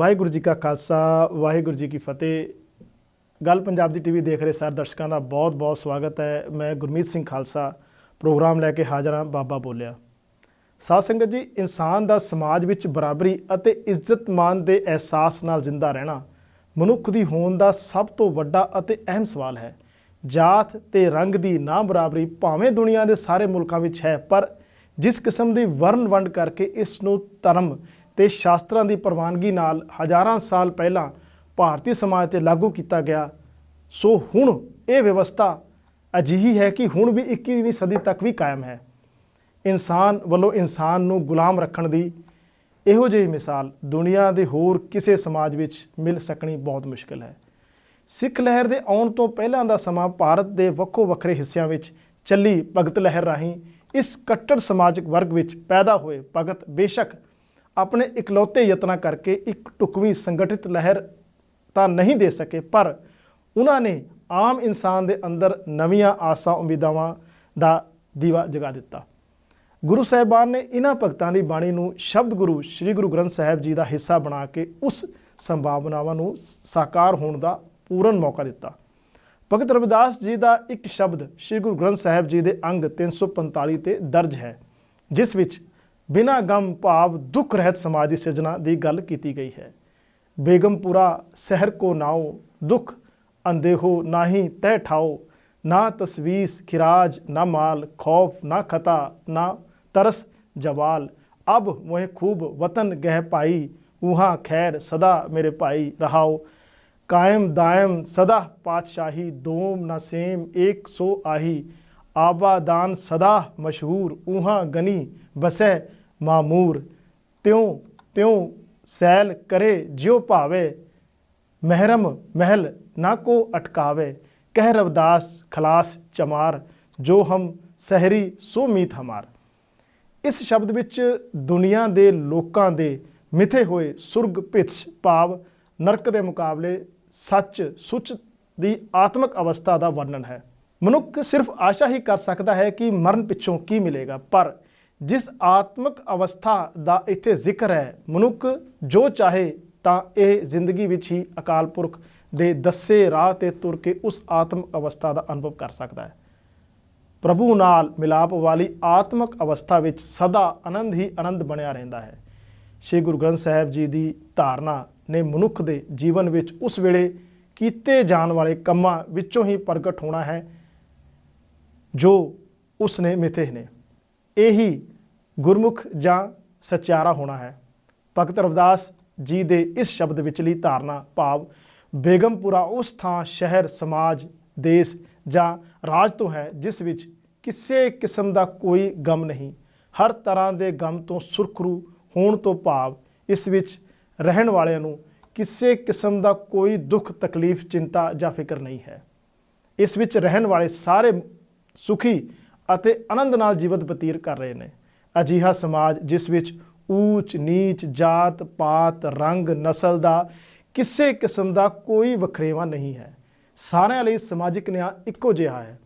ਵਾਹਿਗੁਰੂ ਜੀ ਕਾ ਖਾਲਸਾ ਵਾਹਿਗੁਰੂ ਜੀ ਕੀ ਫਤਿਹ। ਗੱਲ ਪੰਜਾਬ ਦੀ ਟੀਵੀ ਦੇਖ ਰਹੇ ਸਾਰੇ ਦਰਸ਼ਕਾਂ ਦਾ ਬਹੁਤ ਬਹੁਤ ਸਵਾਗਤ ਹੈ। ਮੈਂ ਗੁਰਮੀਤ ਸਿੰਘ ਖਾਲਸਾ ਪ੍ਰੋਗਰਾਮ ਲੈ ਕੇ ਹਾਜ਼ਰ ਹਾਂ। ਬਾਬਾ ਬੋਲਿਆ। ਸਾਧ ਸੰਗਤ ਜੀ, ਇਨਸਾਨ ਦਾ ਸਮਾਜ ਵਿੱਚ ਬਰਾਬਰੀ ਅਤੇ ਇੱਜ਼ਤ ਮਾਨ ਦੇ ਅਹਿਸਾਸ ਨਾਲ ਜ਼ਿੰਦਾ ਰਹਿਣਾ ਮਨੁੱਖ ਦੀ ਹੋਂਦ ਦਾ ਸਭ ਤੋਂ ਵੱਡਾ ਅਤੇ ਅਹਿਮ ਸਵਾਲ ਹੈ। ਜਾਤ ਤੇ ਰੰਗ ਦੀ ਨਾ ਬਰਾਬਰੀ ਭਾਵੇਂ ਦੁਨੀਆ ਦੇ ਸਾਰੇ ਮੁਲਕਾਂ ਵਿੱਚ ਹੈ, ਪਰ ਜਿਸ ਕਿਸਮ ਦੀ ਵਰਨ ਵੰਡ ਕਰਕੇ ਇਸ ਨੂੰ ਧਰਮ ਤੇ ਸ਼ਾਸਤਰਾਂ ਦੀ ਪ੍ਰਵਾਨਗੀ ਨਾਲ ਹਜ਼ਾਰਾਂ ਸਾਲ ਪਹਿਲਾਂ ਭਾਰਤੀ ਸਮਾਜ 'ਤੇ ਲਾਗੂ ਕੀਤਾ ਗਿਆ, ਸੋ ਹੁਣ ਇਹ ਵਿਵਸਥਾ ਅਜਿਹੀ ਹੈ ਕਿ ਹੁਣ ਵੀ 21ਵੀਂ ਸਦੀ ਤੱਕ ਵੀ ਕਾਇਮ ਹੈ। ਇਨਸਾਨ ਵੱਲੋਂ ਇਨਸਾਨ ਨੂੰ ਗੁਲਾਮ ਰੱਖਣ ਦੀ ਇਹੋ ਜਿਹੀ ਮਿਸਾਲ ਦੁਨੀਆ ਦੇ ਹੋਰ ਕਿਸੇ ਸਮਾਜ ਵਿੱਚ ਮਿਲ ਸਕਣੀ ਬਹੁਤ ਮੁਸ਼ਕਿਲ ਹੈ। ਸਿੱਖ ਲਹਿਰ ਦੇ ਆਉਣ ਤੋਂ ਪਹਿਲਾਂ ਦਾ ਸਮਾਂ ਭਾਰਤ ਦੇ ਵੱਖੋ ਵੱਖਰੇ ਹਿੱਸਿਆਂ ਵਿੱਚ ਚੱਲੀ ਭਗਤ ਲਹਿਰ ਰਾਹੀਂ ਇਸ ਕੱਟੜ ਸਮਾਜਿਕ ਵਰਗ ਵਿੱਚ ਪੈਦਾ ਹੋਏ ਭਗਤ ਬੇਸ਼ੱਕ ਆਪਣੇ ਇਕਲੌਤੇ ਯਤਨਾਂ ਕਰਕੇ ਇੱਕ ਢੁਕਵੀਂ ਸੰਗਠਿਤ ਲਹਿਰ ਤਾਂ ਨਹੀਂ ਦੇ ਸਕੇ, ਪਰ ਉਹਨਾਂ ਨੇ ਆਮ ਇਨਸਾਨ ਦੇ ਅੰਦਰ ਨਵੀਆਂ ਆਸਾਂ ਉਮੀਦਾਵਾਂ ਦਾ ਦੀਵਾ ਜਗਾ ਦਿੱਤਾ। ਗੁਰੂ ਸਾਹਿਬਾਨ ਨੇ ਇਹਨਾਂ ਭਗਤਾਂ ਦੀ ਬਾਣੀ ਨੂੰ ਸ਼ਬਦ ਗੁਰੂ ਸ੍ਰੀ ਗੁਰੂ ਗ੍ਰੰਥ ਸਾਹਿਬ ਜੀ ਦਾ ਹਿੱਸਾ ਬਣਾ ਕੇ ਉਸ ਸੰਭਾਵਨਾਵਾਂ ਨੂੰ ਸਾਕਾਰ ਹੋਣ ਦਾ ਪੂਰਨ ਮੌਕਾ ਦਿੱਤਾ। ਭਗਤ ਰਵਿਦਾਸ ਜੀ ਦਾ ਇੱਕ ਸ਼ਬਦ ਸ੍ਰੀ ਗੁਰੂ ਗ੍ਰੰਥ ਸਾਹਿਬ ਜੀ ਦੇ ਅੰਗ 345 ਤੇ ਦਰਜ ਹੈ, ਜਿਸ ਵਿੱਚ ਬਿਨਾਂ ਗਮ ਭਾਵ ਦੁੱਖ ਰਹਿਤ ਸਮਾਜ ਦੀ ਸਿਰਜਣਾ ਦੀ ਗੱਲ ਕੀਤੀ ਗਈ ਹੈ। ਬੇਗਮਪੁਰਾ ਸ਼ਹਿਰ ਕੋ ਨਾਓ, ਦੁੱਖ ਅੰਦੇਹੋ ਨਾਹੀ ਤਹਿ ਠਾਓ, ਨਾ ਤਸਵੀਸ ਖਿਰਾਜ ਨਾ ਮਾਲ, ਖੌਫ ਨਾ ਖਤਾ ਨਾ तरस जवाल, अब मोहे खूब वतन गह पाई, वहाँ खैर सदा मेरे पाई रहाओ, कायम दायम सदा पातशाही, दोम न सेम एक सो आही, आबादान सदा मशहूर, वहाँ गनी बसै मामूर, त्यों त्यों सैल करे ज्यो भावे, महरम महल ना को अटकावे, कह रविदास खलास चमार, जो हम सहरी सो मीत हमार। ਇਸ ਸ਼ਬਦ ਵਿੱਚ ਦੁਨੀਆ ਦੇ ਲੋਕਾਂ ਦੇ ਮਿਥੇ ਹੋਏ ਸੁਰਗ ਭਿਤਸ਼ ਭਾਵ ਨਰਕ ਦੇ ਮੁਕਾਬਲੇ ਸੱਚ ਸੁੱਚ ਦੀ ਆਤਮਿਕ ਅਵਸਥਾ ਦਾ ਵਰਣਨ ਹੈ। ਮਨੁੱਖ ਸਿਰਫ ਆਸ਼ਾ ਹੀ ਕਰ ਸਕਦਾ ਹੈ ਕਿ ਮਰਨ ਪਿੱਛੋਂ ਕੀ ਮਿਲੇਗਾ, ਪਰ ਜਿਸ ਆਤਮਿਕ ਅਵਸਥਾ ਦਾ ਇੱਥੇ ਜ਼ਿਕਰ ਹੈ, ਮਨੁੱਖ ਜੋ ਚਾਹੇ ਤਾਂ ਇਹ ਜ਼ਿੰਦਗੀ ਵਿੱਚ ਹੀ ਅਕਾਲ ਪੁਰਖ ਦੇ ਦੱਸੇ ਰਾਹ 'ਤੇ ਤੁਰ ਕੇ ਉਸ ਆਤਮਿਕ ਅਵਸਥਾ ਦਾ ਅਨੁਭਵ ਕਰ ਸਕਦਾ ਹੈ। ਪ੍ਰਭੂ ਨਾਲ ਮਿਲਾਪ ਵਾਲੀ ਆਤਮਿਕ ਅਵਸਥਾ ਵਿੱਚ ਸਦਾ ਆਨੰਦ ਹੀ ਆਨੰਦ ਬਣਿਆ ਰਹਿੰਦਾ ਹੈ। ਸ਼੍ਰੀ ਗੁਰੂ ਗ੍ਰੰਥ ਸਾਹਿਬ ਜੀ ਦੀ ਧਾਰਨਾ ਨੇ ਮਨੁੱਖ ਦੇ ਜੀਵਨ ਵਿੱਚ ਉਸ ਵੇਲੇ ਕੀਤੇ ਜਾਣ ਵਾਲੇ ਕੰਮਾਂ ਵਿੱਚੋਂ ਹੀ ਪ੍ਰਗਟ ਹੋਣਾ ਹੈ ਜੋ ਉਸ ਨੇ ਮਿਥੇ ਨੇ। ਇਹੀ ਗੁਰਮੁਖ ਜਾਂ ਸੱਚਿਆਰਾ ਹੋਣਾ ਹੈ। ਭਗਤ ਰਵਿਦਾਸ ਜੀ ਦੇ ਇਸ ਸ਼ਬਦ ਵਿਚਲੀ ਧਾਰਨਾ ਭਾਵ ਬੇਗਮਪੁਰਾ ਉਸ ਥਾਂ ਸ਼ਹਿਰ ਸਮਾਜ ਦੇਸ਼ ਜਾਂ ਰਾਜ ਤੋਂ ਹੈ ਜਿਸ ਵਿੱਚ ਕਿਸੇ ਕਿਸਮ ਦਾ ਕੋਈ ਗਮ ਨਹੀਂ। ਹਰ ਤਰ੍ਹਾਂ ਦੇ ਗਮ ਤੋਂ ਸੁਰਖਰੂ ਹੋਣ ਤੋਂ ਭਾਵ ਇਸ ਵਿੱਚ ਰਹਿਣ ਵਾਲਿਆਂ ਨੂੰ ਕਿਸੇ ਕਿਸਮ ਦਾ ਕੋਈ ਦੁੱਖ ਤਕਲੀਫ ਚਿੰਤਾ ਜਾਂ ਫਿਕਰ ਨਹੀਂ ਹੈ। ਇਸ ਵਿੱਚ ਰਹਿਣ ਵਾਲੇ ਸਾਰੇ ਸੁਖੀ ਅਤੇ ਆਨੰਦ ਨਾਲ ਜੀਵਨ ਬਤੀਤ ਕਰ ਰਹੇ ਨੇ। ਅਜਿਹਾ ਸਮਾਜ ਜਿਸ ਵਿੱਚ ਊਚ ਨੀਚ ਜਾਤ ਪਾਤ ਰੰਗ ਨਸਲ ਦਾ ਕਿਸੇ ਕਿਸਮ ਦਾ ਕੋਈ ਵਖਰੇਵਾਂ ਨਹੀਂ ਹੈ, ਸਾਰਿਆਂ ਲਈ ਸਮਾਜਿਕ ਨਿਆਂ ਇੱਕੋ ਜਿਹਾ ਹੈ।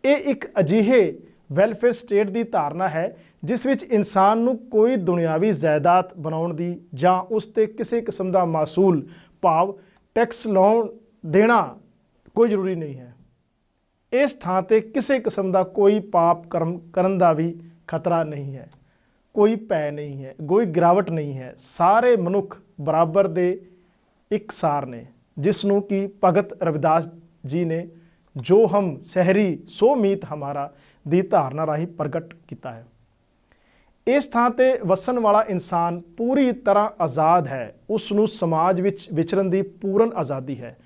ਇਹ ਇੱਕ ਅਜਿਹੇ ਵੈਲਫੇਅਰ ਸਟੇਟ ਦੀ ਧਾਰਨਾ ਹੈ ਜਿਸ ਵਿੱਚ ਇਨਸਾਨ ਨੂੰ ਕੋਈ ਦੁਨਿਆਵੀ ਜਾਇਦਾਦ ਬਣਾਉਣ ਦੀ ਜਾਂ ਉਸ 'ਤੇ ਕਿਸੇ ਕਿਸਮ ਦਾ ਮਾਸੂਲ ਭਾਵ ਟੈਕਸ ਲਾਉਣ ਦੇਣਾ ਕੋਈ ਜ਼ਰੂਰੀ ਨਹੀਂ ਹੈ। ਇਸ ਥਾਂ 'ਤੇ ਕਿਸੇ ਕਿਸਮ ਦਾ ਕੋਈ ਪਾਪ ਕਰਮ ਕਰਨ ਦਾ ਵੀ ਖਤਰਾ ਨਹੀਂ ਹੈ, ਕੋਈ ਭੈ ਨਹੀਂ ਹੈ, ਕੋਈ ਗਿਰਾਵਟ ਨਹੀਂ ਹੈ। ਸਾਰੇ ਮਨੁੱਖ ਬਰਾਬਰ ਦੇ ਇਕਸਾਰ ਨੇ, ਜਿਸ ਨੂੰ ਕਿ ਭਗਤ ਰਵਿਦਾਸ ਜੀ ਨੇ ਜੋ ਹਮ ਸਹਿਰੀ ਸੋ ਮੀਤ ਹਮਾਰਾ ਦੀ ਧਾਰਨਾ ਰਾਹੀਂ ਪ੍ਰਗਟ ਕੀਤਾ ਹੈ। ਇਸ ਥਾਂ 'ਤੇ ਵਸਣ ਵਾਲਾ ਇਨਸਾਨ ਪੂਰੀ ਤਰ੍ਹਾਂ ਆਜ਼ਾਦ ਹੈ। ਉਸ ਨੂੰ ਸਮਾਜ ਵਿੱਚ ਵਿਚਰਨ ਦੀ ਪੂਰਨ ਆਜ਼ਾਦੀ ਹੈ।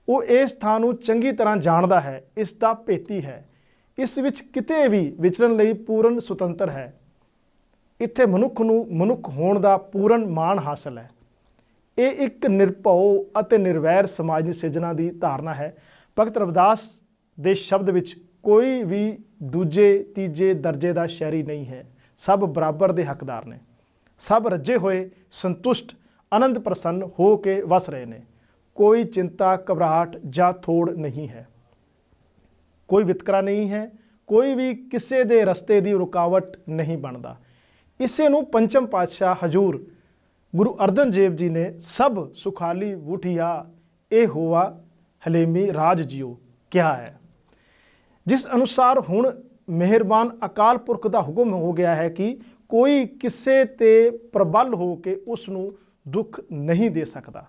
ਉਹ ਇਸ ਥਾਂ ਨੂੰ ਚੰਗੀ ਤਰ੍ਹਾਂ ਜਾਣਦਾ ਹੈ, ਇਸ ਦਾ ਭੇਤੀ ਹੈ, ਇਸ ਵਿੱਚ ਕਿਤੇ ਵੀ ਵਿਚਰਨ ਲਈ ਪੂਰਨ ਸੁਤੰਤਰ ਹੈ। ਇੱਥੇ ਮਨੁੱਖ ਨੂੰ ਮਨੁੱਖ ਹੋਣ ਦਾ ਪੂਰਨ ਮਾਣ ਹਾਸਲ ਹੈ। ਇਹ ਇੱਕ ਨਿਰਭਉ ਅਤੇ ਨਿਰਵੈਰ ਸਮਾਜ ਦੀ ਸਿਰਜਣਾ ਦੀ ਧਾਰਨਾ ਹੈ। ਭਗਤ ਰਵਿਦਾਸ ਦੇ ਸ਼ਬਦ ਵਿੱਚ ਕੋਈ ਵੀ ਦੂਜੇ ਤੀਜੇ ਦਰਜੇ ਦਾ ਸ਼ਹਿਰੀ ਨਹੀਂ ਹੈ। ਸਭ ਬਰਾਬਰ ਦੇ ਹੱਕਦਾਰ ਨੇ। ਸਭ ਰੱਜੇ ਹੋਏ ਸੰਤੁਸ਼ਟ ਆਨੰਦ ਪ੍ਰਸੰਨ ਹੋ ਕੇ ਵਸ ਰਹੇ ਨੇ। ਕੋਈ ਚਿੰਤਾ ਘਬਰਾਹਟ ਜਾਂ ਥੋੜ ਨਹੀਂ ਹੈ, ਕੋਈ ਵਿਤਕਰਾ ਨਹੀਂ ਹੈ, ਕੋਈ ਵੀ ਕਿਸੇ ਦੇ ਰਸਤੇ ਦੀ ਰੁਕਾਵਟ ਨਹੀਂ ਬਣਦਾ। ਇਸੇ ਨੂੰ ਪੰਚਮ ਪਾਤਸ਼ਾਹ ਹਜੂਰ ਗੁਰੂ ਅਰਜਨ ਦੇਵ ਜੀ ਨੇ ਸਭ ਸੁਖਾਲੀ ਬੂਠੀਆ ਇਹ ਹੋਆ ਹਲੇਮੀ ਰਾਜ ਜਿਉ ਕਿਹਾ ਹੈ, ਜਿਸ ਅਨੁਸਾਰ ਹੁਣ ਮਿਹਰਬਾਨ ਅਕਾਲ ਪੁਰਖ ਦਾ ਹੁਕਮ ਹੋ ਗਿਆ ਹੈ ਕਿ ਕੋਈ ਕਿਸੇ ਤੇ ਪ੍ਰਬਲ ਹੋ ਕੇ ਉਸ ਨੂੰ ਦੁੱਖ ਨਹੀਂ ਦੇ ਸਕਦਾ।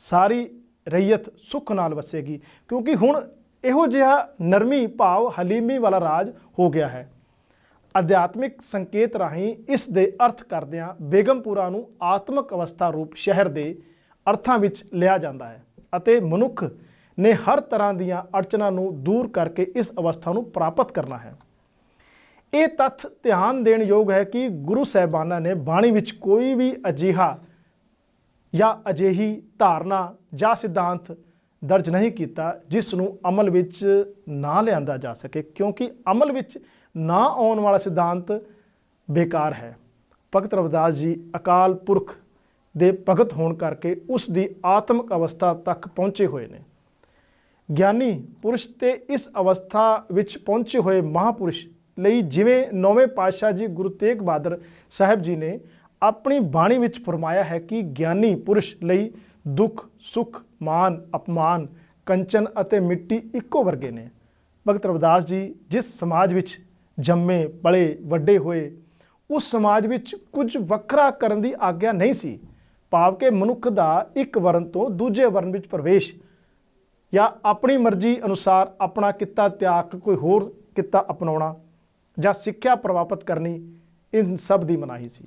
ਸਾਰੀ ਰਈਅਤ ਸੁੱਖ ਨਾਲ ਵਸੇਗੀ, ਕਿਉਂਕਿ ਹੁਣ ਇਹੋ ਜਿਹਾ ਨਰਮੀ ਭਾਵ ਹਲੀਮੀ ਵਾਲਾ ਰਾਜ ਹੋ ਗਿਆ ਹੈ। ਅਧਿਆਤਮਿਕ ਸੰਕੇਤ ਰਾਹੀਂ ਇਸ ਦੇ ਅਰਥ ਕਰਦਿਆਂ ਬੇਗਮਪੁਰਾ ਨੂੰ ਆਤਮਿਕ ਅਵਸਥਾ ਰੂਪ ਸ਼ਹਿਰ ਦੇ ਅਰਥਾਂ ਵਿੱਚ ਲਿਆ ਜਾਂਦਾ ਹੈ ਅਤੇ ਮਨੁੱਖ ਨੇ ਹਰ ਤਰ੍ਹਾਂ ਦੀਆਂ ਅੜਚਨਾਂ ਨੂੰ ਦੂਰ ਕਰਕੇ ਇਸ ਅਵਸਥਾ ਨੂੰ ਪ੍ਰਾਪਤ ਕਰਨਾ ਹੈ। ਇਹ ਤੱਥ ਧਿਆਨ ਦੇਣ ਯੋਗ ਹੈ ਕਿ ਗੁਰੂ ਸਾਹਿਬਾਨਾਂ ਨੇ ਬਾਣੀ ਵਿੱਚ ਕੋਈ ਵੀ ਅਜਿਹਾ ਜਾਂ ਅਜਿਹੀ ਧਾਰਨਾ ਜਾਂ ਸਿਧਾਂਤ ਦਰਜ ਨਹੀਂ ਕੀਤਾ ਜਿਸ ਨੂੰ ਅਮਲ ਵਿੱਚ ਨਾ ਲਿਆਂਦਾ ਜਾ ਸਕੇ, ਕਿਉਂਕਿ ਅਮਲ ਵਿੱਚ ਨਾ ਆਉਣ ਵਾਲਾ ਸਿਧਾਂਤ ਬੇਕਾਰ ਹੈ। ਭਗਤ ਰਵਿਦਾਸ ਜੀ ਅਕਾਲ ਪੁਰਖ ਦੇ ਭਗਤ ਹੋਣ ਕਰਕੇ ਉਸ ਦੀ ਆਤਮਿਕ ਅਵਸਥਾ ਤੱਕ ਪਹੁੰਚੇ ਹੋਏ ਨੇ। ਗਿਆਨੀ ਪੁਰਸ਼ ਤੇ ਇਸ ਅਵਸਥਾ ਵਿੱਚ ਪਹੁੰਚੇ ਹੋਏ ਮਹਾਂਪੁਰਸ਼ ਲਈ ਜਿਵੇਂ ਨੌਵੇਂ ਪਾਤਸ਼ਾਹ ਜੀ ਗੁਰੂ ਤੇਗ ਬਹਾਦਰ ਸਾਹਿਬ ਜੀ ਨੇ ਆਪਣੀ ਬਾਣੀ ਵਿੱਚ ਫਰਮਾਇਆ ਹੈ ਕਿ ਗਿਆਨੀ ਪੁਰਸ਼ ਲਈ ਦੁੱਖ ਸੁੱਖ ਮਾਨ ਅਪਮਾਨ ਕੰਚਨ ਅਤੇ ਮਿੱਟੀ ਇੱਕੋ ਵਰਗੇ ਨੇ। ਭਗਤ ਰਵਿਦਾਸ ਜੀ ਜਿਸ ਸਮਾਜ ਵਿੱਚ ਜੰਮੇ ਪਲੇ ਵੱਡੇ ਹੋਏ, ਉਸ ਸਮਾਜ ਵਿੱਚ ਕੁਝ ਵੱਖਰਾ ਕਰਨ ਦੀ ਆਗਿਆ ਨਹੀਂ ਸੀ, ਭਾਵ ਕਿ ਮਨੁੱਖ ਦਾ ਇੱਕ ਵਰਨ ਤੋਂ ਦੂਜੇ ਵਰਨ ਵਿੱਚ ਪ੍ਰਵੇਸ਼ ਜਾਂ ਆਪਣੀ ਮਰਜ਼ੀ ਅਨੁਸਾਰ ਆਪਣਾ ਕਿੱਤਾ ਤਿਆਗ ਕੇ ਕੋਈ ਹੋਰ ਕਿੱਤਾ ਅਪਣਾਉਣਾ ਜਾਂ ਸਿੱਖਿਆ ਪ੍ਰਾਪਤ ਕਰਨੀ, ਇਨ ਸਭ ਦੀ ਮਨਾਹੀ ਸੀ।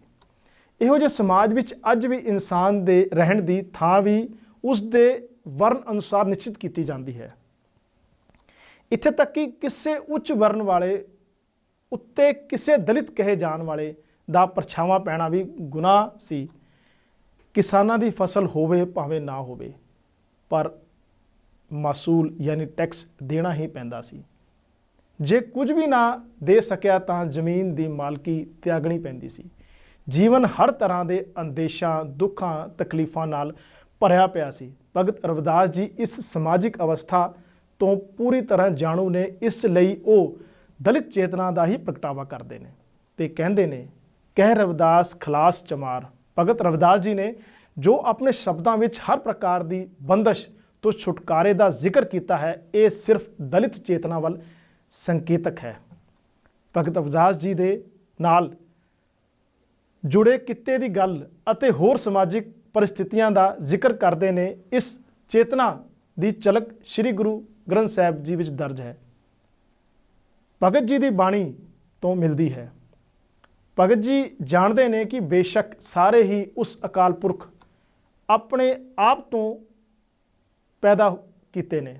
ਇਹੋ ਜਿਹੇ ਸਮਾਜ ਵਿੱਚ ਅੱਜ ਵੀ ਇਨਸਾਨ ਦੇ ਰਹਿਣ ਦੀ ਥਾਂ ਵੀ ਉਸ ਦੇ ਵਰਨ ਅਨੁਸਾਰ ਨਿਸ਼ਚਿਤ ਕੀਤੀ ਜਾਂਦੀ ਹੈ। ਇੱਥੇ ਤੱਕ ਕਿ ਕਿਸੇ ਉੱਚ ਵਰਨ ਵਾਲੇ ਉੱਤੇ ਕਿਸੇ ਦਲਿਤ ਕਹੇ ਜਾਣ ਵਾਲੇ ਦਾ ਪਰਛਾਵਾਂ ਪੈਣਾ ਵੀ ਗੁਨਾਹ ਸੀ। ਕਿਸਾਨਾਂ ਦੀ ਫਸਲ ਹੋਵੇ ਭਾਵੇਂ ਨਾ ਹੋਵੇ, ਪਰ ਮਾਸੂਲ ਯਾਨੀ ਟੈਕਸ ਦੇਣਾ ਹੀ ਪੈਂਦਾ ਸੀ। ਜੇ ਕੁਝ ਵੀ ਨਾ ਦੇ ਸਕਿਆ ਤਾਂ ਜ਼ਮੀਨ ਦੀ ਮਾਲਕੀ ਤਿਆਗਣੀ ਪੈਂਦੀ ਸੀ। ਜੀਵਨ ਹਰ ਤਰ੍ਹਾਂ ਦੇ ਅੰਦੇਸ਼ਾਂ ਦੁੱਖਾਂ ਤਕਲੀਫਾਂ ਨਾਲ ਭਰਿਆ ਪਿਆ ਸੀ। ਭਗਤ ਰਵਿਦਾਸ ਜੀ ਇਸ ਸਮਾਜਿਕ ਅਵਸਥਾ ਤੋਂ ਪੂਰੀ ਤਰ੍ਹਾਂ ਜਾਣੂ ਨੇ, ਇਸ ਲਈ ਉਹ ਦਲਿਤ ਚੇਤਨਾ ਦਾ ਹੀ ਪ੍ਰਗਟਾਵਾ ਕਰਦੇ ਨੇ ਤੇ ਕਹਿੰਦੇ ਨੇ, ਕਹਿ ਰਵਿਦਾਸ ਖਲਾਸ ਚਮਾਰ। ਭਗਤ ਰਵਿਦਾਸ ਜੀ ਨੇ ਜੋ ਆਪਣੇ ਸ਼ਬਦਾਂ ਵਿੱਚ ਹਰ ਪ੍ਰਕਾਰ ਦੀ ਬੰਦਸ਼ ਤੋਂ ਛੁਟਕਾਰੇ ਦਾ ਜ਼ਿਕਰ ਕੀਤਾ ਹੈ, ਇਹ ਸਿਰਫ ਦਲਿਤ ਚੇਤਨਾ ਵੱਲ ਸੰਕੇਤਕ ਹੈ। ਭਗਤ ਰਵਿਦਾਸ ਜੀ ਦੇ ਨਾਲ ਜੁੜੇ ਕਿੱਤੇ ਦੀ ਗੱਲ ਅਤੇ ਹੋਰ ਸਮਾਜਿਕ ਪਰਿਸਥਿਤੀਆਂ ਦਾ ਜ਼ਿਕਰ ਕਰਦੇ ਨੇ। ਇਸ ਚੇਤਨਾ ਦੀ ਝਲਕ ਸ੍ਰੀ ਗੁਰੂ ਗ੍ਰੰਥ ਸਾਹਿਬ ਜੀ ਵਿੱਚ ਦਰਜ ਹੈ। ਭਗਤ ਜੀ ਦੀ ਬਾਣੀ ਤੋਂ ਮਿਲਦੀ ਹੈ। ਭਗਤ ਜੀ ਜਾਣਦੇ ਨੇ ਕਿ ਬੇਸ਼ੱਕ ਸਾਰੇ ਹੀ ਉਸ ਅਕਾਲ ਪੁਰਖ ਆਪਣੇ ਆਪ ਤੋਂ ਪੈਦਾ ਕੀਤੇ ਨੇ,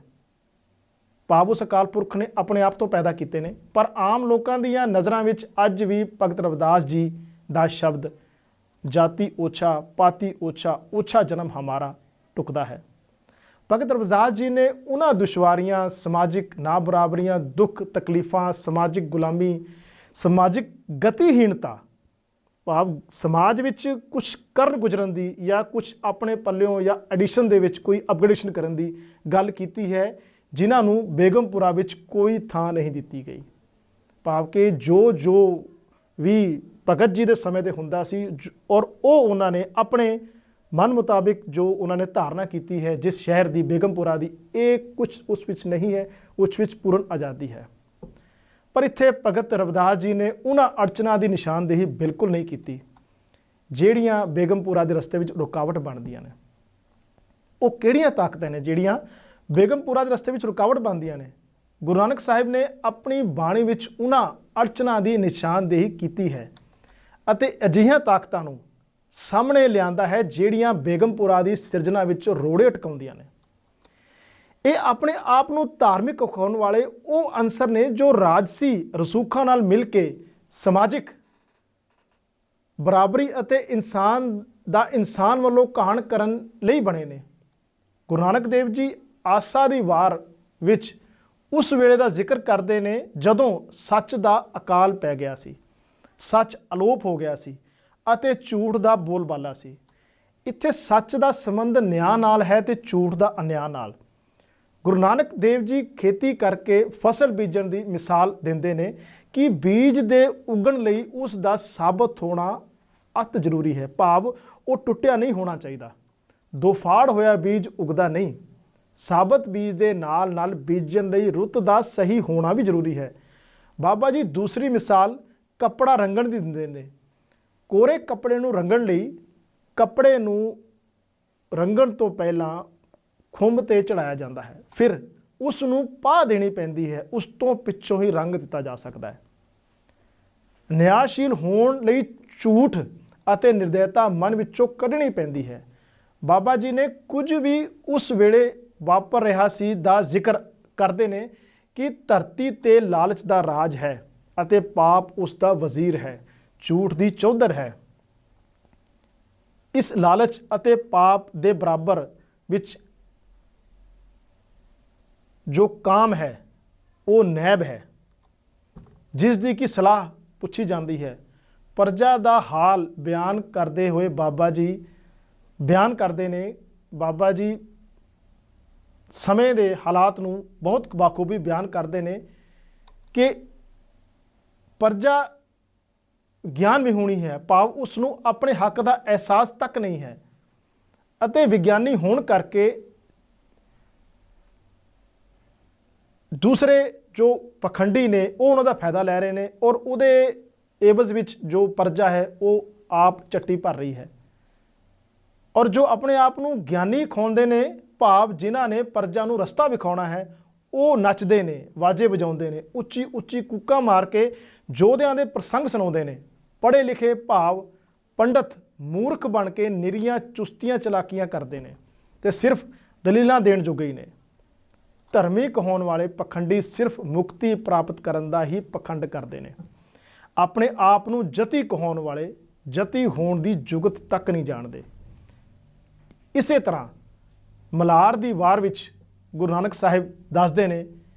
ਭਾਵ ਉਸ ਅਕਾਲ ਪੁਰਖ ਨੇ ਆਪਣੇ ਆਪ ਤੋਂ ਪੈਦਾ ਕੀਤੇ ਨੇ, ਪਰ ਆਮ ਲੋਕਾਂ ਦੀਆਂ ਨਜ਼ਰਾਂ ਵਿੱਚ ਅੱਜ ਵੀ ਭਗਤ ਰਵਿਦਾਸ ਜੀ ਦਾ ਸ਼ਬਦ ਜਾਤੀ ਓਛਾ ਪਾਤੀ ਓਛਾ ਓਛਾ ਜਨਮ ਹਮਾਰਾ ਟੁਕਦਾ ਹੈ। ਭਗਤ ਰਵਿਦਾਸ ਜੀ ਨੇ ਉਹਨਾਂ ਦੁਸ਼ਵਾਰੀਆਂ, ਸਮਾਜਿਕ ਨਾ ਬਰਾਬਰੀਆਂ, ਦੁੱਖ ਤਕਲੀਫਾਂ, ਸਮਾਜਿਕ ਗੁਲਾਮੀ, ਸਮਾਜਿਕ ਗਤੀਹੀਣਤਾ, ਭਾਵ ਸਮਾਜ ਵਿੱਚ ਕੁਝ ਕਰਨ ਗੁਜ਼ਰਨ ਦੀ ਜਾਂ ਕੁਝ ਆਪਣੇ ਪੱਲਿਓਂ ਜਾਂ ਐਡੀਸ਼ਨ ਦੇ ਵਿੱਚ ਕੋਈ ਅਪਗ੍ਰੇਡੇਸ਼ਨ ਕਰਨ ਦੀ ਗੱਲ ਕੀਤੀ ਹੈ, ਜਿਨ੍ਹਾਂ ਨੂੰ ਬੇਗਮਪੁਰਾ ਵਿੱਚ ਕੋਈ ਥਾਂ ਨਹੀਂ ਦਿੱਤੀ ਗਈ। ਭਾਵ ਕਿ ਜੋ ਵੀ ਭਗਤ ਜੀ ਦੇ ਸਮੇਂ 'ਤੇ ਹੁੰਦਾ ਸੀ ਔਰ ਉਹ ਉਹਨਾਂ ਨੇ ਆਪਣੇ ਮਨ ਮੁਤਾਬਿਕ ਜੋ ਉਹਨਾਂ ਨੇ ਧਾਰਨਾ ਕੀਤੀ ਹੈ ਜਿਸ ਸ਼ਹਿਰ ਦੀ, ਬੇਗਮਪੁਰਾ ਦੀ, ਇਹ ਕੁਝ ਉਸ ਵਿੱਚ ਨਹੀਂ ਹੈ, ਉਸ ਵਿੱਚ ਪੂਰਨ ਆਜ਼ਾਦੀ ਹੈ। ਪਰ ਇੱਥੇ ਭਗਤ ਰਵਿਦਾਸ ਜੀ ਨੇ ਉਹਨਾਂ ਅੜਚਨਾਂ ਦੀ ਨਿਸ਼ਾਨਦੇਹੀ ਬਿਲਕੁਲ ਨਹੀਂ ਕੀਤੀ ਜਿਹੜੀਆਂ ਬੇਗਮਪੁਰਾ ਦੇ ਰਸਤੇ ਵਿੱਚ ਰੁਕਾਵਟ ਬਣਦੀਆਂ ਨੇ। ਉਹ ਕਿਹੜੀਆਂ ਤਾਕਤਾਂ ਨੇ ਜਿਹੜੀਆਂ ਬੇਗਮਪੁਰਾ ਦੇ ਰਸਤੇ ਵਿੱਚ ਰੁਕਾਵਟ ਬਣਦੀਆਂ ਨੇ? ਗੁਰੂ ਨਾਨਕ ਸਾਹਿਬ ਨੇ ਆਪਣੀ ਬਾਣੀ ਵਿੱਚ ਉਹਨਾਂ ਅੜਚਨਾਂ ਦੀ ਨਿਸ਼ਾਨਦੇਹੀ ਕੀਤੀ ਹੈ ਅਤੇ ਅਜਿਹੀਆਂ ਤਾਕਤਾਂ ਨੂੰ ਸਾਹਮਣੇ ਲਿਆਂਦਾ ਹੈ ਜਿਹੜੀਆਂ ਬੇਗਮਪੁਰਾ ਦੀ ਸਿਰਜਣਾ ਵਿੱਚ ਰੋੜੇ ਅਟਕਾਉਂਦੀਆਂ ਨੇ। ਇਹ ਆਪਣੇ ਆਪ ਨੂੰ ਧਾਰਮਿਕ ਵਿਖਾਉਣ ਵਾਲੇ ਉਹ ਅੰਸਰ ਨੇ ਜੋ ਰਾਜਸੀ ਰਸੂਖਾਂ ਨਾਲ ਮਿਲ ਕੇ ਸਮਾਜਿਕ ਬਰਾਬਰੀ ਅਤੇ ਇਨਸਾਨ ਵੱਲੋਂ ਕਾਹਣ ਕਰਨ ਲਈ ਬਣੇ ਨੇ। ਗੁਰੂ ਨਾਨਕ ਦੇਵ ਜੀ ਆਸਾ ਦੀ ਵਾਰ ਵਿੱਚ ਉਸ ਵੇਲੇ ਦਾ ਜ਼ਿਕਰ ਕਰਦੇ ਨੇ ਜਦੋਂ ਸੱਚ ਦਾ ਅਕਾਲ ਪੈ ਗਿਆ ਸੀ, ਸੱਚ ਅਲੋਪ ਹੋ ਗਿਆ ਸੀ ਅਤੇ ਝੂਠ ਦਾ ਬੋਲਬਾਲਾ ਸੀ। ਇੱਥੇ ਸੱਚ ਦਾ ਸੰਬੰਧ ਨਿਆਂ ਨਾਲ ਹੈ ਤੇ ਝੂਠ ਦਾ ਅਨਿਆਂ ਨਾਲ। ਗੁਰੂ ਨਾਨਕ ਦੇਵ ਜੀ ਖੇਤੀ ਕਰਕੇ ਫਸਲ ਬੀਜਣ ਦੀ ਮਿਸਾਲ ਦਿੰਦੇ ਨੇ ਕਿ ਬੀਜ ਦੇ ਉਗਣ ਲਈ ਉਸ ਦਾ ਸਾਬਤ ਹੋਣਾ ਅਤ ਜ਼ਰੂਰੀ ਹੈ, ਭਾਵ ਉਹ ਟੁੱਟਿਆ ਨਹੀਂ ਹੋਣਾ ਚਾਹੀਦਾ। ਦੋਫਾੜ ਹੋਇਆ ਬੀਜ ਉਗਦਾ ਨਹੀਂ। ਸਾਬਤ ਬੀਜ ਦੇ ਨਾਲ ਨਾਲ ਬੀਜਣ ਲਈ ਰੁੱਤ ਦਾ ਸਹੀ ਹੋਣਾ ਵੀ ਜ਼ਰੂਰੀ ਹੈ। ਬਾਬਾ ਜੀ ਦੂਸਰੀ ਮਿਸਾਲ ਕੱਪੜਾ ਰੰਗਣ ਦੀ ਦਿੰਦੇ ਨੇ। ਕੋਰੇ ਕੱਪੜੇ ਨੂੰ ਰੰਗਣ ਲਈ ਕੱਪੜੇ ਨੂੰ ਰੰਗਣ ਤੋਂ ਪਹਿਲਾਂ ਖੁੰਭ ਤੇ ਚੜਾਇਆ ਜਾਂਦਾ ਹੈ, ਫਿਰ ਉਸ ਨੂੰ ਪਾਹ ਦੇਣੀ ਪੈਂਦੀ ਹੈ, ਉਸ ਤੋਂ ਪਿੱਛੋਂ ਹੀ ਰੰਗ ਦਿੱਤਾ ਜਾ ਸਕਦਾ ਹੈ। ਨਿਆਸ਼ੀਲ ਹੋਣ ਲਈ ਝੂਠ ਅਤੇ ਨਿਰਦੈਤਾ ਮਨ ਵਿੱਚੋਂ ਕੱਢਣੀ ਪੈਂਦੀ ਹੈ। ਬਾਬਾ ਜੀ ਨੇ ਕੁਝ ਵੀ ਉਸ ਵੇਲੇ ਵਾਪਰ ਰਿਹਾ ਸੀ ਦਾ ਜ਼ਿਕਰ ਕਰਦੇ ਨੇ ਕਿ ਧਰਤੀ ਤੇ ਲਾਲਚ ਦਾ ਰਾਜ ਹੈ ਅਤੇ ਪਾਪ ਉਸ ਦਾ ਵਜ਼ੀਰ ਹੈ, ਝੂਠ ਦੀ ਚੌਧਰ ਹੈ। ਇਸ ਲਾਲਚ ਅਤੇ ਪਾਪ ਦੇ ਬਰਾਬਰ ਵਿੱਚ ਜੋ ਕਾਮ ਹੈ ਉਹ ਨੈਬ ਹੈ, ਜਿਸ ਦੀ ਕਿ ਸਲਾਹ ਪੁੱਛੀ ਜਾਂਦੀ ਹੈ। ਪ੍ਰਜਾ ਦਾ ਹਾਲ ਬਿਆਨ ਕਰਦੇ ਹੋਏ ਬਾਬਾ ਜੀ ਬਿਆਨ ਕਰਦੇ ਨੇ। ਬਾਬਾ ਜੀ ਸਮੇਂ ਦੇ ਹਾਲਾਤ ਨੂੰ ਬਹੁਤ ਬਾਖੂਬੀ ਬਿਆਨ ਕਰਦੇ ਨੇ ਕਿ ਪ੍ਰਜਾ ਗਿਆਨ ਵਿਹੂਣੀ ਹੈ, ਭਾਵ ਉਸ ਨੂੰ ਆਪਣੇ ਹੱਕ ਦਾ ਅਹਿਸਾਸ ਤੱਕ ਨਹੀਂ ਹੈ ਅਤੇ ਵਿਗਿਆਨੀ ਹੋਣ ਕਰਕੇ ਦੂਸਰੇ ਜੋ ਪਖੰਡੀ ਨੇ ਉਹ ਉਹਨਾਂ ਦਾ ਫਾਇਦਾ ਲੈ ਰਹੇ ਨੇ ਔਰ ਉਹਦੇ ਏਵਜ਼ ਵਿੱਚ ਜੋ ਪ੍ਰਜਾ ਹੈ ਉਹ ਆਪ ਚੱਟੀ ਭਰ ਰਹੀ ਹੈ। ਔਰ ਜੋ ਆਪਣੇ ਆਪ ਨੂੰ ਗਿਆਨੀ ਖਾਉਂਦੇ ਨੇ, ਭਾਵ ਜਿਨ੍ਹਾਂ ਨੇ ਪ੍ਰਜਾ ਨੂੰ ਰਸਤਾ ਵਿਖਾਉਣਾ ਹੈ, ਉਹ ਨੱਚਦੇ ਨੇ, ਵਾਜੇ ਵਜਾਉਂਦੇ ਨੇ, ਉੱਚੀ ਉੱਚੀ ਕੂਕਾਂ ਮਾਰ ਕੇ ਯੋਧਿਆਂ ਦੇ ਪ੍ਰਸੰਗ ਸੁਣਾਉਂਦੇ ਨੇ। ਪੜ੍ਹੇ ਲਿਖੇ ਭਾਵ ਪੰਡਤ ਮੂਰਖ ਬਣ ਕੇ ਨਿਰੀਆਂ ਚੁਸਤੀਆਂ ਚਲਾਕੀਆਂ ਕਰਦੇ ਨੇ ਤੇ ਸਿਰਫ ਦਲੀਲਾਂ ਦੇਣ ਜੋਗੇ ਹੀ ਨੇ। ਧਰਮੀ ਕਹਾਉਣ ਵਾਲੇ ਪਖੰਡੀ ਸਿਰਫ ਮੁਕਤੀ ਪ੍ਰਾਪਤ ਕਰਨ ਦਾ ਹੀ ਪਖੰਡ ਕਰਦੇ ਨੇ। ਆਪਣੇ ਆਪ ਨੂੰ ਜਤੀ ਕਹਾਉਣ ਵਾਲੇ ਜਤੀ ਹੋਣ ਦੀ ਜੁਗਤ ਤੱਕ ਨਹੀਂ ਜਾਣਦੇ। ਇਸੇ ਤਰ੍ਹਾਂ ਮਲਾਰ ਦੀ ਵਾਰ ਵਿੱਚ ਗੁਰੂ ਨਾਨਕ ਸਾਹਿਬ ਦੱਸਦੇ ਨੇ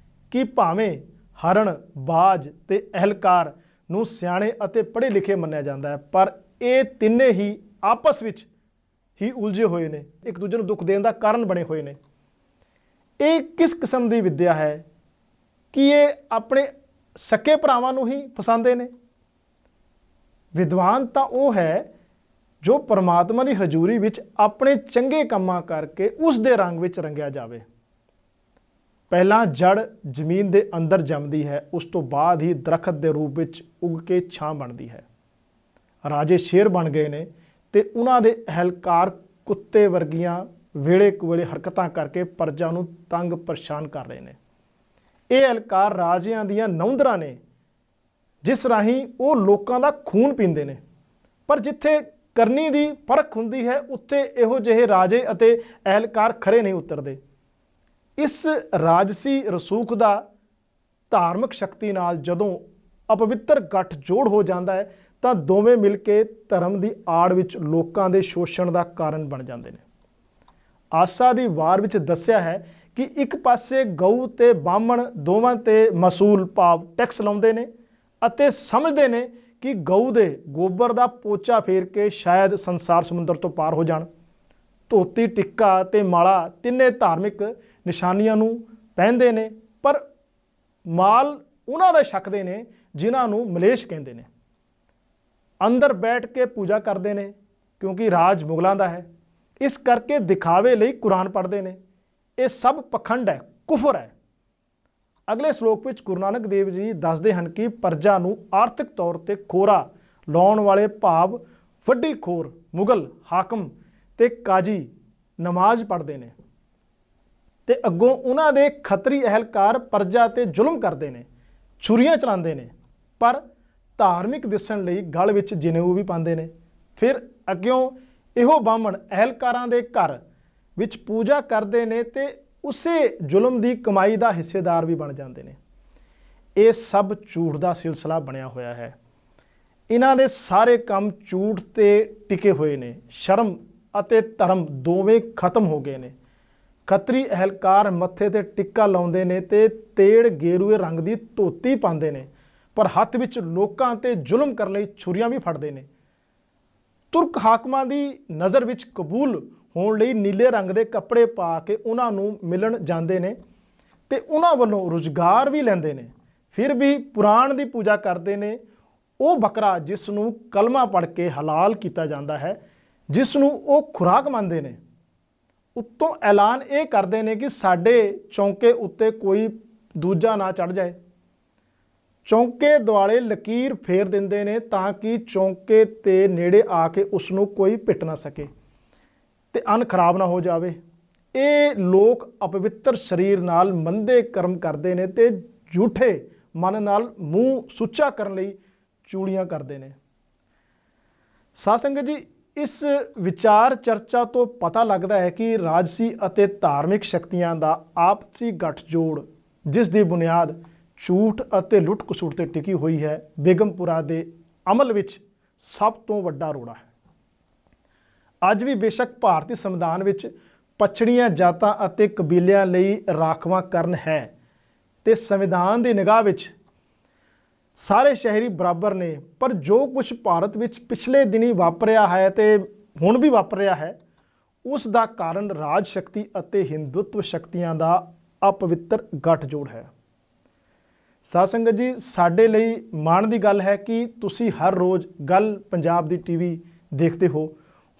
ਕਿ ਭਾਵੇਂ ਹਰਣ, ਬਾਜ ਤੇ ਅਹਲਕਾਰ ਨੂੰ ਸਿਆਣੇ ਅਤੇ ਪੜ੍ਹੇ ਲਿਖੇ ਮੰਨਿਆ ਜਾਂਦਾ ਹੈ, ਪਰ ਇਹ ਤਿੰਨੇ ਹੀ ਆਪਸ ਵਿੱਚ ਹੀ ਉਲਝੇ ਹੋਏ ਨੇ, ਇੱਕ ਦੂਜੇ ਨੂੰ ਦੁੱਖ ਦੇਣ ਦਾ ਕਾਰਨ ਬਣੇ ਹੋਏ ਨੇ। ਇਹ ਕਿਸ ਕਿਸਮ ਦੀ ਵਿੱਦਿਆ ਹੈ ਕਿ ਇਹ ਆਪਣੇ ਸਕੇ ਭਰਾਵਾਂ ਨੂੰ ਹੀ ਫਸਾਉਂਦੇ ਨੇ। ਵਿਦਵਾਨ ਤਾਂ ਉਹ ਹੈ ਜੋ ਪਰਮਾਤਮਾ ਦੀ ਹਜ਼ੂਰੀ ਵਿੱਚ ਆਪਣੇ ਚੰਗੇ ਕੰਮਾਂ ਕਰਕੇ ਉਸ ਦੇ ਰੰਗ ਵਿੱਚ ਰੰਗਿਆ ਜਾਵੇ। ਪਹਿਲਾਂ ਜੜ ਜ਼ਮੀਨ ਦੇ ਅੰਦਰ ਜੰਮਦੀ ਹੈ, ਉਸ ਤੋਂ ਬਾਅਦ ਹੀ ਦਰਖਤ ਦੇ ਰੂਪ ਵਿੱਚ ਉੱਗ ਕੇ ਛਾਂ ਬਣਦੀ ਹੈ। ਰਾਜੇ ਸ਼ੇਰ ਬਣ ਗਏ ਨੇ ਤੇ ਉਹਨਾਂ ਦੇ ਅਹਲਕਾਰ ਕੁੱਤੇ ਵਰਗੀਆਂ ਵੇਲੇ ਕੁਵੇਲੇ ਹਰਕਤਾਂ ਕਰਕੇ ਪ੍ਰਜਾ ਨੂੰ ਤੰਗ ਪਰੇਸ਼ਾਨ ਕਰ ਰਹੇ ਨੇ। ਇਹ ਅਹਲਕਾਰ ਰਾਜਿਆਂ ਦੀਆਂ ਨੌਂਦਰਾਂ ਨੇ, ਜਿਸ ਰਾਹੀਂ ਉਹ ਲੋਕਾਂ ਦਾ ਖੂਨ ਪੀਂਦੇ ਨੇ। ਪਰ ਜਿੱਥੇ ਕਰਨੀ ਦੀ ਫਰਕ ਹੁੰਦੀ ਹੈ ਉੱਥੇ ਇਹੋ ਜਿਹੇ ਰਾਜੇ ਅਤੇ ਅਹਲਕਾਰ ਖਰੇ ਨਹੀਂ ਉਤਰਦੇ। ਇਸ ਰਾਜਸੀ ਰਸੂਖ ਦਾ ਧਾਰਮਿਕ ਸ਼ਕਤੀ ਨਾਲ ਜਦੋਂ ਅਪਵਿੱਤਰ ਗੱਠਜੋੜ ਹੋ ਜਾਂਦਾ ਹੈ ਤਾਂ ਦੋਵੇਂ ਮਿਲ ਕੇ ਧਰਮ ਦੀ ਆੜ ਵਿੱਚ ਲੋਕਾਂ ਦੇ ਸ਼ੋਸ਼ਣ ਦਾ ਕਾਰਨ ਬਣ ਜਾਂਦੇ ਨੇ। ਆਸਾ ਦੀ ਵਾਰ ਵਿੱਚ ਦੱਸਿਆ ਹੈ ਕਿ ਇੱਕ ਪਾਸੇ ਗਊ ਤੇ ਬਾਹਮਣ ਦੋਵਾਂ ਤੇ ਮਸੂਲ ਭਾਵ ਟੈਕਸ ਲਾਉਂਦੇ ਨੇ ਅਤੇ ਸਮਝਦੇ ਨੇ ਕਿ ਗਊ ਦੇ ਗੋਬਰ ਦਾ ਪੋਚਾ ਫੇਰ ਕੇ ਸ਼ਾਇਦ ਸੰਸਾਰ ਸਮੁੰਦਰ ਤੋਂ ਪਾਰ ਹੋ ਜਾਣ। ਧੋਤੀ, ਟਿੱਕਾ ਤੇ ਮਾਲਾ ਤਿੰਨੇ ਧਾਰਮਿਕ ਨਿਸ਼ਾਨੀਆਂ ਨੂੰ ਪਹਿਨਦੇ ਨੇ, ਪਰ ਮਾਲ ਉਹਨਾਂ ਦਾ ਛਕਦੇ ਨੇ ਜਿਨ੍ਹਾਂ ਨੂੰ ਮਲੇਸ਼ ਕਹਿੰਦੇ ਨੇ। ਅੰਦਰ ਬੈਠ ਕੇ ਪੂਜਾ ਕਰਦੇ ਨੇ ਕਿਉਂਕਿ ਰਾਜ ਮੁਗਲਾਂ ਦਾ ਹੈ, ਇਸ ਕਰਕੇ ਦਿਖਾਵੇ ਲਈ ਕੁਰਾਨ ਪੜ੍ਹਦੇ ਨੇ। ਇਹ ਸਭ ਪਖੰਡ ਹੈ, ਕੁਫਰ ਹੈ। ਅਗਲੇ ਸ਼ਲੋਕ ਵਿੱਚ ਗੁਰੂ ਨਾਨਕ ਦੇਵ ਜੀ ਦੱਸਦੇ ਹਨ ਕਿ ਪ੍ਰਜਾ ਨੂੰ ਆਰਥਿਕ ਤੌਰ ਤੇ ਖੋਰਾ ਲਾਉਣ ਵਾਲੇ ਭਾਵ ਵੱਡੀ ਖੋਰ ਮੁਗਲ ਹਾਕਮ ਤੇ ਕਾਜੀ ਨਮਾਜ਼ ਪੜ੍ਹਦੇ ਨੇ ਤੇ ਅੱਗੋਂ ਉਹਨਾਂ ਦੇ ਖੱਤਰੀ ਅਹਲਕਾਰ ਪ੍ਰਜਾ ਤੇ ਜ਼ੁਲਮ ਕਰਦੇ ਨੇ, ਛੁਰੀਆਂ ਚਲਾਉਂਦੇ ਨੇ, ਪਰ ਧਾਰਮਿਕ ਦਿਸਣ ਲਈ ਗਲ ਵਿੱਚ ਜਨੇਊ ਵੀ ਪਾਉਂਦੇ ਨੇ। ਫਿਰ ਅੱਗਿਓਂ ਇਹੋ ਬਾਹਮਣ ਅਹਲਕਾਰਾਂ ਦੇ ਘਰ ਵਿੱਚ ਪੂਜਾ ਕਰਦੇ ਨੇ ਤੇ ਉਸੇ ਜ਼ੁਲਮ ਦੀ ਕਮਾਈ ਦਾ ਹਿੱਸੇਦਾਰ ਵੀ ਬਣ ਜਾਂਦੇ ਨੇ। ਇਹ ਸਭ ਝੂਠ ਦਾ ਸਿਲਸਿਲਾ ਬਣਿਆ ਹੋਇਆ ਹੈ। ਇਹਨਾਂ ਦੇ ਸਾਰੇ ਕੰਮ ਝੂਠ ਤੇ ਟਿਕੇ ਹੋਏ ਨੇ। ਸ਼ਰਮ ਅਤੇ ਧਰਮ ਦੋਵੇਂ ਖਤਮ ਹੋ ਗਏ ਨੇ। ਖੱਤਰੀ ਅਹਲਕਾਰ ਮੱਥੇ ਤੇ ਟਿੱਕਾ ਲਾਉਂਦੇ ਨੇ ਤੇ ਤੇੜ ਗੇਰੂਏ ਰੰਗ ਦੀ ਧੋਤੀ ਪਾਉਂਦੇ ਨੇ, ਪਰ ਹੱਥ ਵਿੱਚ ਲੋਕਾਂ ਤੇ ਜ਼ੁਲਮ ਕਰਨ ਲਈ ਛੁਰੀਆਂ ਵੀ ਫੜਦੇ ਨੇ। ਤੁਰਕ ਹਾਕਮਾਂ ਦੀ ਨਜ਼ਰ ਵਿੱਚ ਕਬੂਲ ਹੋਣ ਲਈ ਨੀਲੇ ਰੰਗ ਦੇ ਕੱਪੜੇ ਪਾ ਕੇ ਉਹਨਾਂ ਨੂੰ ਮਿਲਣ ਜਾਂਦੇ ਨੇ ਤੇ ਉਹਨਾਂ ਵੱਲੋਂ ਰੁਜ਼ਗਾਰ ਵੀ ਲੈਂਦੇ ਨੇ। ਫਿਰ ਵੀ ਪੁਰਾਣ ਦੀ ਪੂਜਾ ਕਰਦੇ ਨੇ। ਉਹ ਬੱਕਰਾ ਜਿਸ ਨੂੰ ਕਲਮਾ ਪੜ੍ਹ ਕੇ ਹਲਾਲ ਕੀਤਾ ਜਾਂਦਾ ਹੈ, ਜਿਸ ਨੂੰ ਉਹ ਖੁਰਾਕ ਮੰਨਦੇ ਨੇ, ਉੱਤੋਂ ਐਲਾਨ ਇਹ ਕਰਦੇ ਨੇ ਕਿ ਸਾਡੇ ਚੌਂਕੇ ਉੱਤੇ ਕੋਈ ਦੂਜਾ ਨਾ ਚੜ੍ਹ ਜਾਏ। ਚੌਂਕੇ ਦੁਆਲੇ ਲਕੀਰ ਫੇਰ ਦਿੰਦੇ ਨੇ ਤਾਂ ਕਿ ਚੌਂਕੇ ਤੇ ਨੇੜੇ ਆ ਕੇ ਉਸ ਨੂੰ ਕੋਈ ਪਿੱਟ ਨਾ ਸਕੇ ਤੇ ਅੰਨ ਖਰਾਬ ਨਾ ਹੋ ਜਾਵੇ। ਇਹ ਲੋਕ ਅਪਵਿੱਤਰ ਸਰੀਰ ਨਾਲ ਮੰਦੇ ਕਰਮ ਕਰਦੇ ਨੇ ਤੇ ਝੂਠੇ ਮਨ ਨਾਲ ਮੂੰਹ ਸੁੱਚਾ ਕਰਨ ਲਈ ਚੂੜੀਆਂ ਕਰਦੇ ਨੇ। ਸਾਧ ਸੰਗਤ ਜੀ, ਇਸ ਵਿਚਾਰ ਚਰਚਾ ਤੋਂ ਪਤਾ ਲੱਗਦਾ ਹੈ ਕਿ ਰਾਜਸੀ ਅਤੇ ਧਾਰਮਿਕ ਸ਼ਕਤੀਆਂ ਦਾ ਆਪਸੀ ਗੱਠਜੋੜ, ਜਿਸ ਦੀ ਬੁਨਿਆਦ ਝੂਠ ਅਤੇ ਲੁੱਟ ਖਸੁੱਟ ਤੇ ਟਿਕੀ ਹੋਈ ਹੈ, ਬੇਗਮਪੁਰਾ ਦੇ ਅਮਲ ਵਿੱਚ ਸਭ ਤੋਂ ਵੱਡਾ ਰੋੜਾ ਹੈ। ਅੱਜ ਵੀ ਬੇਸ਼ੱਕ ਭਾਰਤੀ ਸੰਵਿਧਾਨ ਵਿੱਚ ਪਛੜੀਆਂ ਜਾਤਾਂ ਅਤੇ ਕਬੀਲਿਆਂ ਲਈ ਰਾਖਵਾਂਕਰਨ ਹੈ ਤੇ ਸੰਵਿਧਾਨ ਦੀ ਨਿਗਾਹ ਵਿੱਚ ਸਾਰੇ ਸ਼ਹਿਰੀ ਬਰਾਬਰ ਨੇ, ਪਰ ਜੋ ਕੁਝ ਭਾਰਤ ਵਿੱਚ ਪਿਛਲੇ ਦਿਨੀ ਵਾਪਰਿਆ ਹੈ ਤੇ ਹੁਣ ਵੀ ਵਾਪਰ ਰਿਹਾ ਹੈ, ਉਸ ਦਾ ਕਾਰਨ ਰਾਜ ਸ਼ਕਤੀ ਅਤੇ ਹਿੰਦੂਤਵ ਸ਼ਕਤੀਆਂ ਦਾ ਅਪਵਿੱਤਰ ਗੱਠਜੋੜ ਹੈ। ਸਾਧ ਸੰਗਤ ਜੀ, ਸਾਡੇ ਲਈ ਮਾਣ ਦੀ ਗੱਲ ਹੈ ਕਿ ਤੁਸੀਂ ਹਰ ਰੋਜ਼ ਗੱਲ ਪੰਜਾਬ ਦੀ ਟੀਵੀ ਦੇਖਦੇ ਹੋ।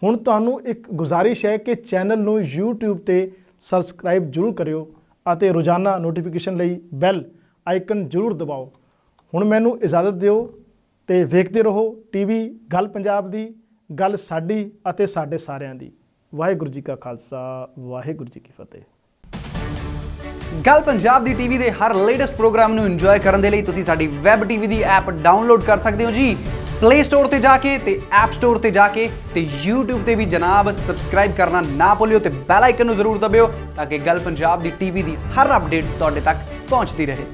ਹੁਣ ਤੁਹਾਨੂੰ ਇੱਕ ਗੁਜ਼ਾਰਿਸ਼ ਹੈ ਕਿ ਚੈਨਲ ਨੂੰ YouTube ਤੇ ਸਬਸਕ੍ਰਾਈਬ ਜ਼ਰੂਰ ਕਰਿਓ ਅਤੇ ਰੋਜ਼ਾਨਾ ਨੋਟੀਫਿਕੇਸ਼ਨ ਲਈ ਬੈਲ ਆਈਕਨ ਜ਼ਰੂਰ ਦਬਾਓ। ਹੁਣ ਮੈਨੂੰ ਇਜਾਜ਼ਤ ਦਿਓ ਤੇ ਵੇਖਦੇ ਰਹੋ ਟੀਵੀ ਗੱਲ ਪੰਜਾਬ ਦੀ, ਗੱਲ ਸਾਡੀ ਅਤੇ ਸਾਡੇ ਸਾਰਿਆਂ ਦੀ। ਵਾਹਿਗੁਰੂ ਜੀ ਕਾ ਖਾਲਸਾ, ਵਾਹਿਗੁਰੂ ਜੀ ਕੀ ਫਤਿਹ। ਗੱਲ ਪੰਜਾਬ ਦੀ ਟੀਵੀ ਦੇ ਹਰ ਲੇਟੈਸਟ ਪ੍ਰੋਗਰਾਮ ਨੂੰ ਇੰਜੋਏ ਕਰਨ ਦੇ ਲਈ ਤੁਸੀਂ ਸਾਡੀ ਵੈਬ ਟੀਵੀ ਦੀ ਐਪ ਡਾਊਨਲੋਡ ਕਰ ਸਕਦੇ ਹੋ ਜੀ। ਪਲੇ ਸਟੋਰ ਤੇ ਜਾ ਕੇ ਤੇ ਐਪ ਸਟੋਰ ਤੇ ਜਾ ਕੇ ਤੇ YouTube ਤੇ ਵੀ ਜਨਾਬ ਸਬਸਕ੍ਰਾਈਬ ਕਰਨਾ ਨਾ ਭੁੱਲਿਓ ਤੇ ਬੈਲ ਆਈਕਨ ਨੂੰ ਜ਼ਰੂਰ ਦਬਿਓ ਤਾਂ ਕਿ ਗੱਲ ਪੰਜਾਬ ਦੀ ਟੀਵੀ ਦੀ ਹਰ ਅਪਡੇਟ ਤੁਹਾਡੇ ਤੱਕ ਪਹੁੰਚਦੀ ਰਹੇ।